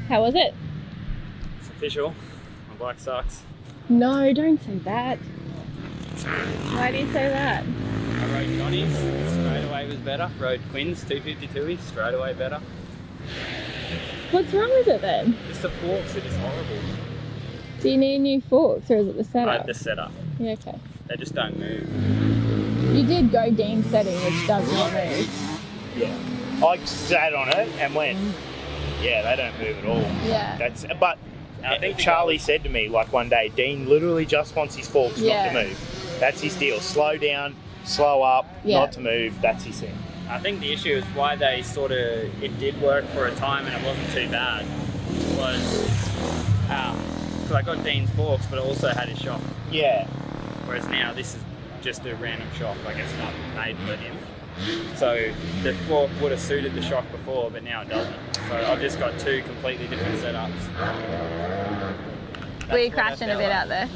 How was it? It's official. My bike sucks. No, don't say that. Why do you say that? I rode Johnny's, straight away was better. Rode Quinn's 252s, straight away better. What's wrong with it then? Just the forks are just horrible. Do you need new forks or is it the setup? The setup. Yeah, okay. They just don't move. You did go Dean setting, which does not move. Yeah. I sat on it and went, yeah, they don't move at all. Yeah. But I think Charlie said to me, like one day, Dean literally just wants his forks not to move. That's his deal. Slow down, slow up, not to move. That's his thing. I think the issue is why they it did work for a time and it wasn't too bad, was because I got Dean's forks, but it also had his shock. Yeah. Whereas now this is just a random shock, like it's not made for him. So the fork would have suited the shock before, but now it doesn't. So I've just got two completely different setups. Were you crashing a bit out there?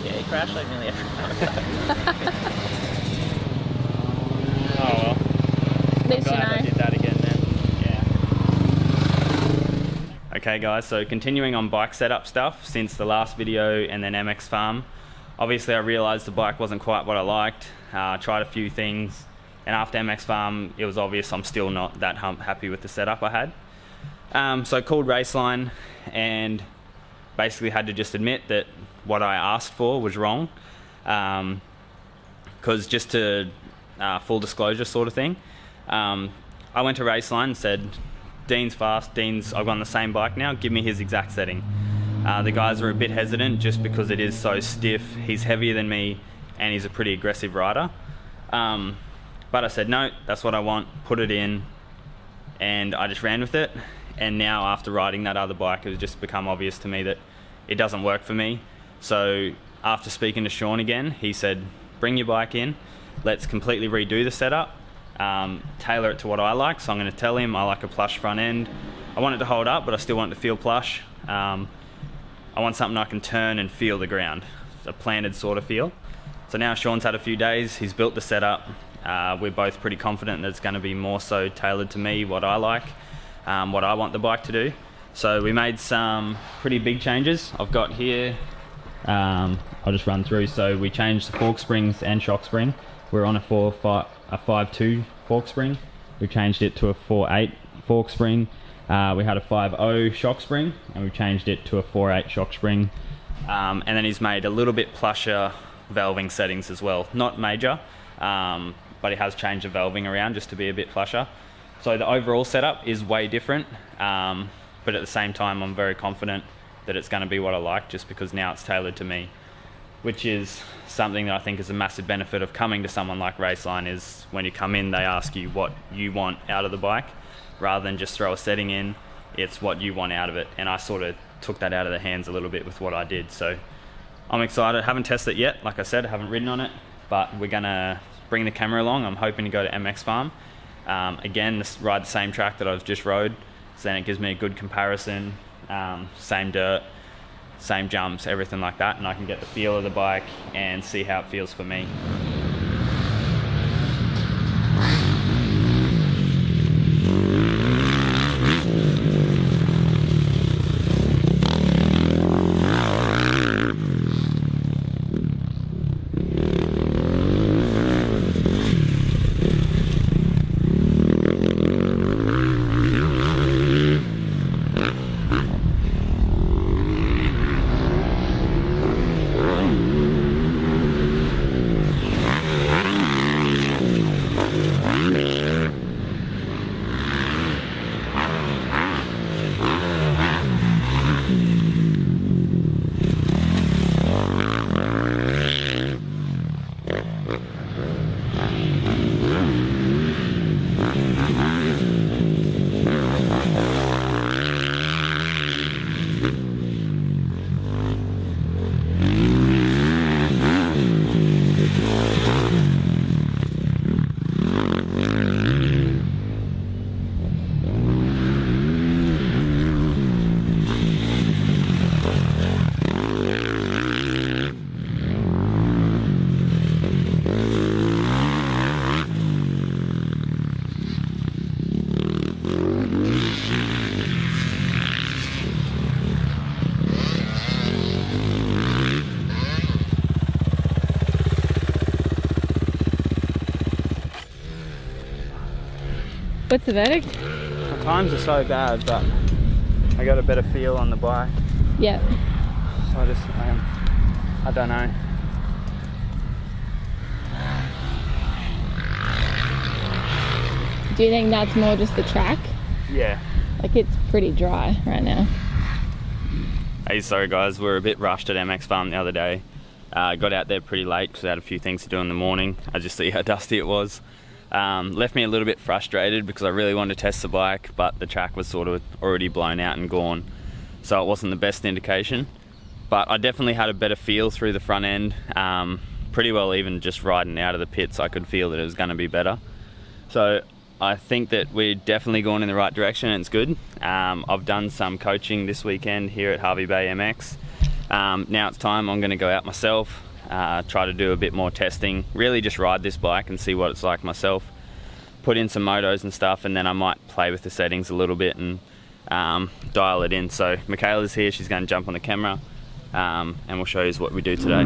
Yeah, he crashed like nearly every time. Oh well. I'm glad I did that again then. Yeah. Okay guys, so continuing on bike setup stuff since the last video and then MX Farm. Obviously I realised the bike wasn't quite what I liked. Tried a few things, and after MX Farm it was obvious I'm still not that happy with the setup I had. So I called Raceline and basically had to just admit that what I asked for was wrong. Because just to full disclosure sort of thing, I went to Raceline and said, Dean's fast, I've got on the same bike now, give me his exact setting. The guys were a bit hesitant just because it is so stiff. He's heavier than me and he's a pretty aggressive rider. But I said, no, that's what I want, put it in, and I just ran with it. And now after riding that other bike, it's just become obvious to me that it doesn't work for me. So after speaking to Sean again, he said, bring your bike in, let's completely redo the setup, tailor it to what I like. So I'm going to tell him I like a plush front end. I want it to hold up, but I still want it to feel plush. I want something I can turn and feel the ground, a planted sort of feel. So now Sean's had a few days, he's built the setup. We're both pretty confident that it's going to be more so tailored to me, what I like, what I want the bike to do. So we made some pretty big changes. I've got here, I'll just run through. So we changed the fork springs and shock spring. We're on a 5.2 fork spring. We changed it to a 4.8 fork spring. We had a 5.0 shock spring and we changed it to a 4.8 shock spring. And then he's made a little bit plusher valving settings as well. Not major, but he has changed the valving around just to be a bit plusher. So the overall setup is way different, but at the same time I'm very confident that it's going to be what I like, just because now it's tailored to me, which is something that I think is a massive benefit of coming to someone like Raceline. Is when you come in, they ask you what you want out of the bike rather than just throw a setting in. It's what you want out of it, and I sort of took that out of their hands a little bit with what I did. So I'm excited. Haven't tested it yet, like I said, I haven't ridden on it, but we're gonna bring the camera along. I'm hoping to go to MX Farm again, ride the same track that I've just rode, so then it gives me a good comparison. Same dirt, same jumps, everything like that, and I can get the feel of the bike and see how it feels for me. What's the verdict? My times are so bad, but I got a better feel on the bike. Yeah. So I don't know. Do you think that's more just the track? Yeah. Like, it's pretty dry right now. Hey, sorry guys, we were a bit rushed at MX Farm the other day. Got out there pretty late because I had a few things to do in the morning. I just see how dusty it was. Left me a little bit frustrated because I really wanted to test the bike, but the track was sort of already blown out and gone, so it wasn't the best indication. But I definitely had a better feel through the front end. Pretty well even just riding out of the pits, I could feel that it was going to be better. So I think that we're definitely going in the right direction and it's good. I've done some coaching this weekend here at Hervey Bay MX. Now it's time I'm going to go out myself, try to do a bit more testing, really just ride this bike and see what it's like myself, put in some motos and stuff, and then I might play with the settings a little bit and dial it in. So Michaela's here, she's going to jump on the camera and we'll show you what we do today.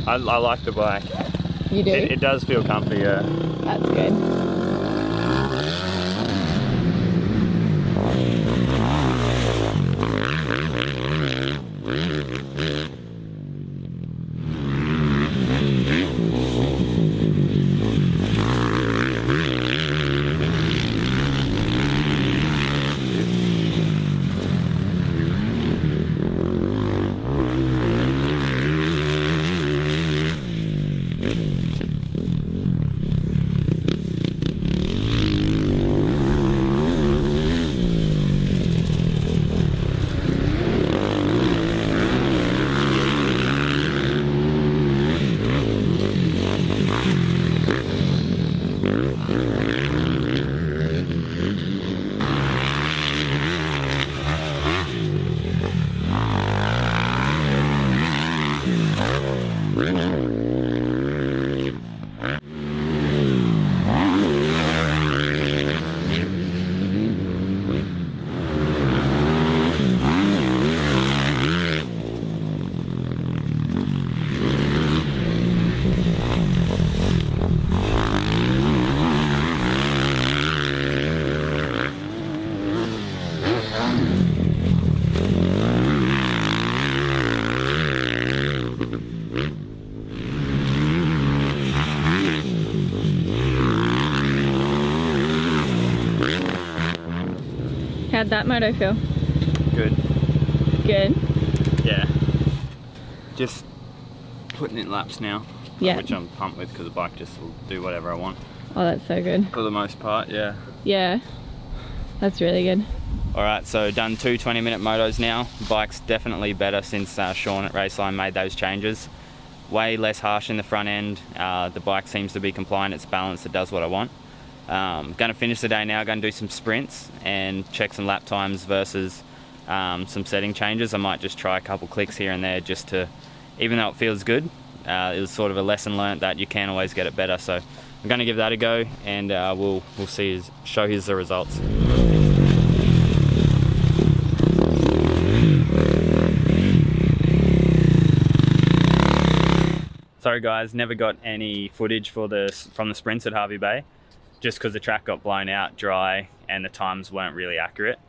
I like the bike. You do? It does feel comfy, yeah. That's good. How'd that moto feel? Good. Good? Yeah. Just putting in laps now. Yeah. Which I'm pumped with because the bike just will do whatever I want. Oh, that's so good. For the most part, yeah. Yeah. That's really good. Alright, so done 2 20-minute motos now. The bike's definitely better since Sean at Raceline made those changes. Way less harsh in the front end. The bike seems to be compliant, it's balanced, it does what I want. Going to finish the day now, going to do some sprints and check some lap times versus some setting changes. I might just try a couple clicks here and there just to, even though it feels good, it was sort of a lesson learnt that you can always get it better. So I'm going to give that a go, and we'll show you the results. Sorry guys, never got any footage from the sprints at Hervey Bay, just because the track got blown out dry and the times weren't really accurate.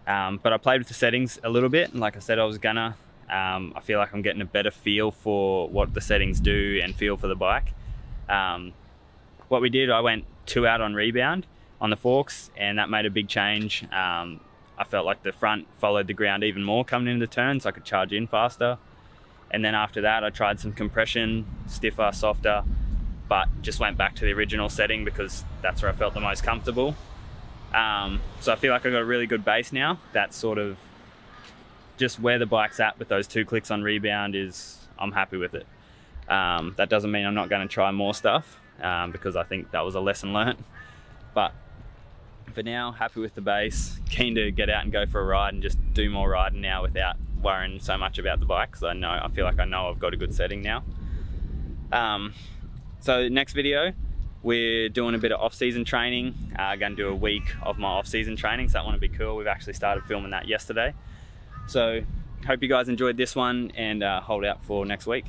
But I played with the settings a little bit, and like I said, I was gonna. I feel like I'm getting a better feel for what the settings do and feel for the bike. What we did, I went 2 out on rebound on the forks, and that made a big change. I felt like the front followed the ground even more coming into the turn, so I could charge in faster. And then after that, I tried some compression, stiffer, softer, but just went back to the original setting because that's where I felt the most comfortable. So I feel like I've got a really good base now. That's sort of just where the bike's at with those 2 clicks on rebound I'm happy with it. That doesn't mean I'm not going to try more stuff because I think that was a lesson learnt. But for now, happy with the base, keen to get out and go for a ride and just do more riding now without worrying so much about the bike, because I feel like I know I've got a good setting now. So next video, we're doing a bit of off-season training. Going to do a week of my off-season training, so that one will be cool. We've actually started filming that yesterday. So hope you guys enjoyed this one, and hold out for next week.